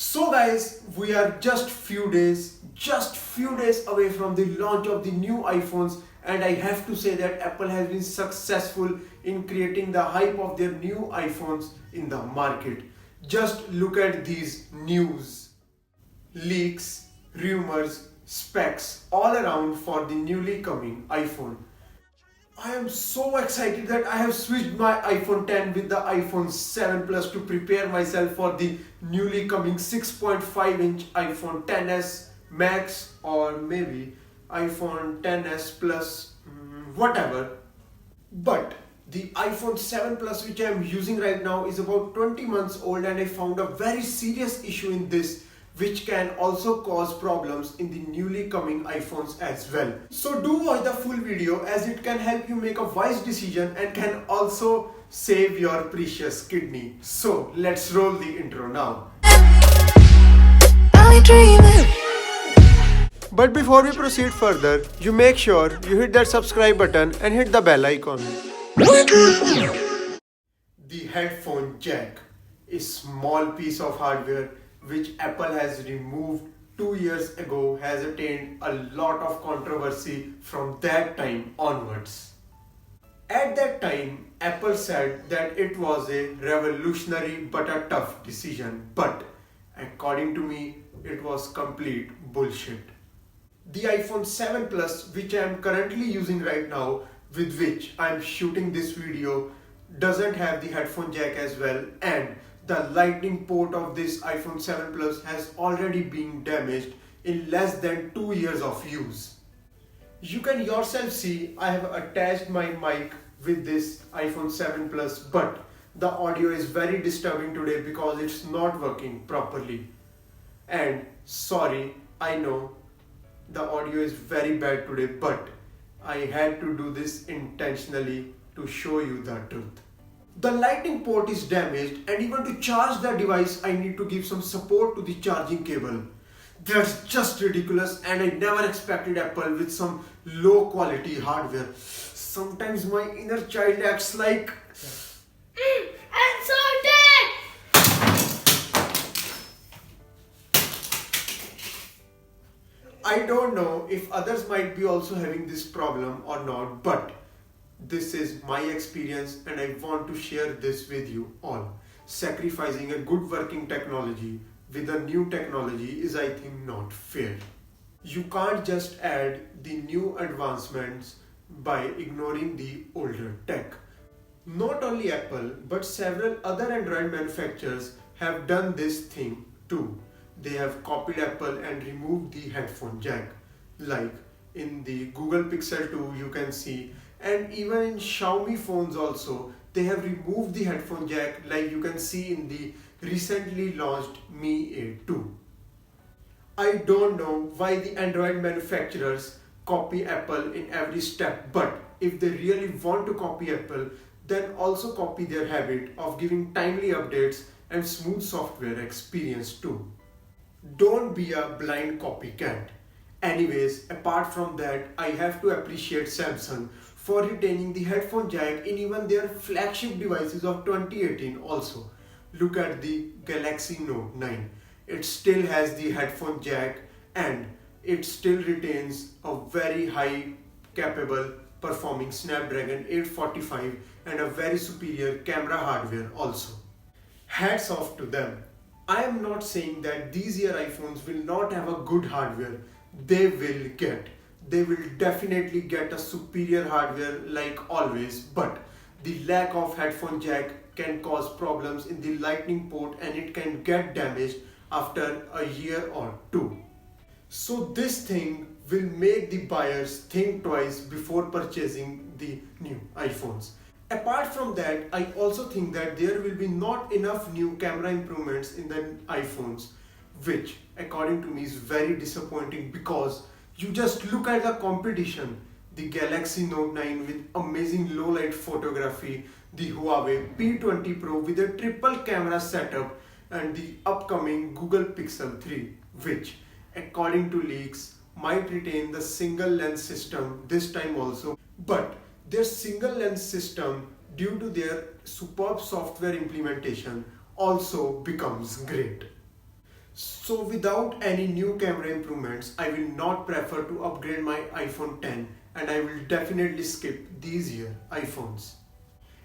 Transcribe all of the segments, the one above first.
So guys, we are just few days away from the launch of the new iPhones, and I have to say that Apple has been successful in creating the hype of their new iPhones in the market. Just look at these news, leaks, rumors, specs all around for the newly coming iPhone. I am so excited that I have switched my iPhone 10 with the iPhone 7 Plus to prepare myself for the newly coming 6.5-inch iPhone 10s Max, or maybe iPhone 10s Plus, whatever. But the iPhone 7 Plus which I am using right now is about 20 months old, and I found a very serious issue in this which can also cause problems in the newly coming iPhones as well. So do watch the full video, as it can help you make a wise decision and can also save your precious kidney. So let's roll the intro now. But before we proceed further, you make sure you hit that subscribe button and hit the bell icon. The headphone jack, a small piece of hardware which Apple has removed 2 years ago, has attained a lot of controversy from that time onwards. At that time, Apple said that it was a revolutionary but a tough decision, but according to me, it was complete bullshit. The iPhone 7 Plus, which I am currently using right now, with which I am shooting this video, doesn't have the headphone jack as well, and the lightning port of this iPhone 7 Plus has already been damaged in less than 2 years of use. You can yourself see I have attached my mic with this iPhone 7 Plus, but the audio is very disturbing today because it's not working properly. And sorry, I know the audio is very bad today, but I had to do this intentionally to show you the truth. The lightning port is damaged, and even to charge the device I need to give some support to the charging cable. That's just ridiculous, and I never expected Apple with some low quality hardware. Sometimes my inner child acts like I'm sorted! I don't know if others might be also having this problem or not, but this is my experience and I want to share this with you all. Sacrificing a good working technology with a new technology is, I think, not fair. You can't just add the new advancements by ignoring the older tech. Not only Apple, but several other Android manufacturers have done this thing too. They have copied Apple and removed the headphone jack. Like in the Google Pixel 2 you can see, and even in Xiaomi phones also, they have removed the headphone jack, like you can see in the recently launched Mi A2. I don't know why the Android manufacturers copy Apple in every step, but if they really want to copy Apple, then also copy their habit of giving timely updates and smooth software experience too. Don't be a blind copycat. Anyways, apart from that, I have to appreciate Samsung for retaining the headphone jack in even their flagship devices of 2018 also. Look at the Galaxy Note 9. It still has the headphone jack, and it still retains a very high capable performing Snapdragon 845 and a very superior camera hardware also. Hats off to them. I am not saying that these year iPhones will not have a good hardware. They will definitely get a superior hardware like always, but the lack of headphone jack can cause problems in the lightning port, and it can get damaged after a year or two. So this thing will make the buyers think twice before purchasing the new iPhones. Apart from that, I also think that there will be not enough new camera improvements in the iPhones, which according to me is very disappointing, because you just look at the competition. The Galaxy Note 9 with amazing low light photography, the Huawei P20 Pro with a triple camera setup, and the upcoming Google Pixel 3, which according to leaks might retain the single lens system this time also, but their single lens system, due to their superb software implementation, also becomes great. So without any new camera improvements, I will not prefer to upgrade my iPhone 10 and I will definitely skip these here iPhones.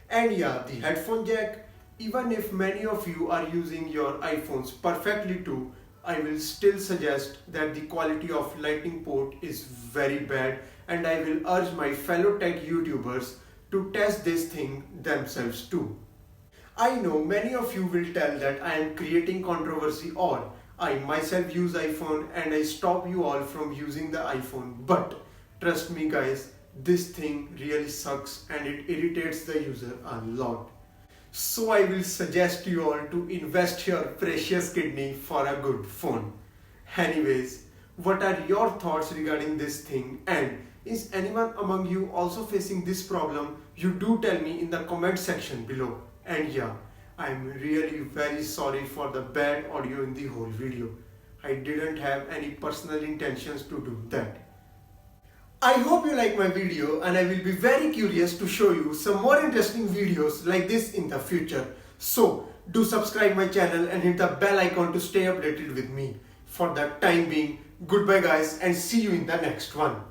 And yeah, the headphone jack, even if many of you are using your iPhones perfectly too, I will still suggest that the quality of lightning port is very bad and I will urge my fellow tech YouTubers to test this thing themselves too. I know many of you will tell that I am creating controversy or I myself use iPhone and I stop you all from using the iPhone, but trust me guys, this thing really sucks and it irritates the user a lot. So I will suggest you all to invest your precious kidney for a good phone. Anyways, what are your thoughts regarding this thing, and is anyone among you also facing this problem? You do tell me in the comment section below. And yeah, I'm really very sorry for the bad audio in the whole video. I didn't have any personal intentions to do that. I hope you like my video and I will be very curious to show you some more interesting videos like this in the future. So do subscribe my channel and hit the bell icon to stay updated with me. For the time being, goodbye guys and see you in the next one.